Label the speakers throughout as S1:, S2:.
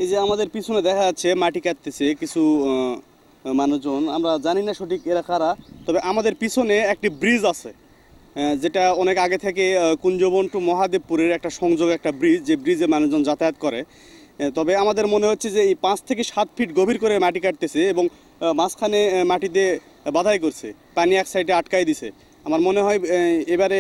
S1: এই যে আমাদের পিছনে দেখা যাচ্ছে মাটি কাটতেছে কিছু মানুষজন, আমরা জানি না সঠিক এরা কারা। তবে আমাদের পিছনে একটি ব্রিজ আছে, যেটা অনেক আগে থেকে কুঞ্জবন টু মহাদেবপুরের একটা সংযোগ, একটা ব্রিজ, যে ব্রিজে মানুষজন যাতায়াত করে। তবে আমাদের মনে হচ্ছে যে এই 5 থেকে 7 ফিট গভীর করে মাটি কাটতেছে এবং মাঝখানে মাটিতে বাধাই করছে, পানি এক সাইডে আটকাই দিছে। আমার মনে হয় এবারে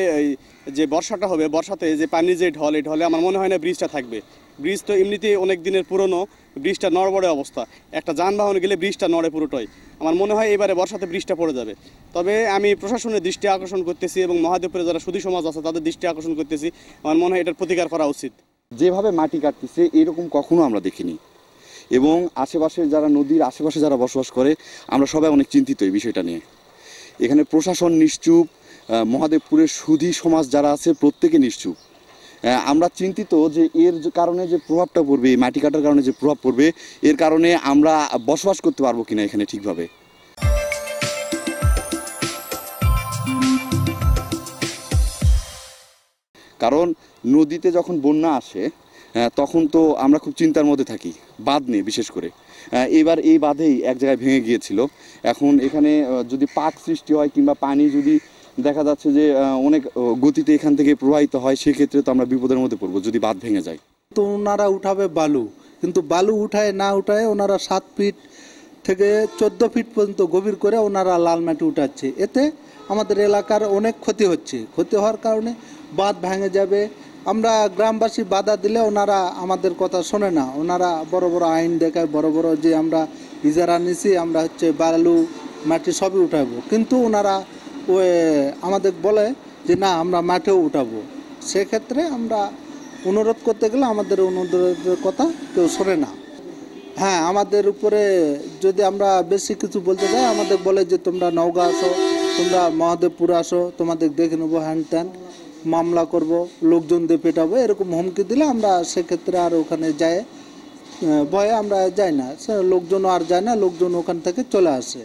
S1: যে বর্ষাটা হবে, বর্ষাতে যে পানির যে ঢল, এই ঢলে আমার মনে হয় না ব্রিজটা থাকবে। ব্রিজ তো এমনিতেই অনেক দিনের পুরনো, ব্রিজটা নড়বড়ে অবস্থা, একটা যানবাহন গেলে ব্রিজটা নড়ে পুরোটাই। আমার মনে হয় এবারে বর্ষাতে ব্রিজটা পড়ে যাবে। তবে আমি প্রশাসনের দৃষ্টি আকর্ষণ করতেছি এবং মহাদেবপুরে যারা সুধী সমাজ আছে তাদের দৃষ্টি আকর্ষণ করতেছি, আমার মনে হয় এটার প্রতিকার করা উচিত।
S2: যেভাবে মাটি কাটতেছে এরকম কখনো আমরা দেখিনি, এবং আশেপাশে যারা নদীর আশেপাশে যারা বসবাস করে আমরা সবাই অনেক চিন্তিত এই বিষয়টা নিয়ে। এখানে প্রশাসন নিশ্চুপ, মহাদেবপুরের সুধী সমাজ যারা আছে প্রত্যেকে নিশ্চুপ। আমরা চিন্তিত যে এর কারণে যে প্রভাবটা পড়বে, এই মাটি কাটার কারণে যে প্রভাব পড়বে, এর কারণে আমরা বসবাস করতে পারবো কিনা এখানে ঠিকভাবে। কারণ নদীতে যখন বন্যা আসে তখন তো আমরা খুব চিন্তার মধ্যে থাকি, বাঁধ নিয়ে বিশেষ করে। এবার এই বাঁধেই এক জায়গায় ভেঙে গিয়েছিল। এখন এখানে যদি পাক সৃষ্টি হয় কিংবা পানি যদি দেখা যাচ্ছে যে অনেক গতিতে এখান থেকে প্রবাহিত হয়, সেক্ষেত্রে তো আমরা বিপদের মধ্যে পড়বো যদি বাঁধ ভেঙে যায়।
S3: তো ওনারা উঠাবে বালু, কিন্তু বালু উঠায় না উঠায় ওনারা 7 ফিট থেকে 14 ফিট পর্যন্ত গভীর করে ওনারা লাল মাটি উঠাচ্ছে। এতে আমাদের এলাকার অনেক ক্ষতি হচ্ছে। ক্ষতি হওয়ার কারণে বাঁধ ভেঙে যাবে। আমরা গ্রামবাসী বাধা দিলে ওনারা আমাদের কথা শোনে না। ওনারা বড় বড় আইন দেখায়, বড় বড় যে আমরা ইজারা নিছি, আমরা হচ্ছে বালু মাটি সবই উঠাবো, কিন্তু ওনারা ওই আমাদের বলে যে না আমরা মাঠেও উঠাবো। সেক্ষেত্রে আমরা অনুরোধ করতে গেলে আমাদের অনুরোধের কথা কেউ শোনে না। হ্যাঁ, আমাদের উপরে যদি আমরা বেশি কিছু বলতে যাই, আমাদের বলে যে তোমরা নওগাঁ আসো, তোমরা মহাদেবপুর আসো, তোমাদের দেখে নেবো, হ্যান ত্যান, মামলা করব, লোকজন দিয়ে পেটাবো, এরকম হুমকি দিলে আমরা সেক্ষেত্রে আর ওখানে যাই ভয়ে আমরা যাই না। লোকজনও আর যায় না, লোকজন ওখান থেকে চলে আসে।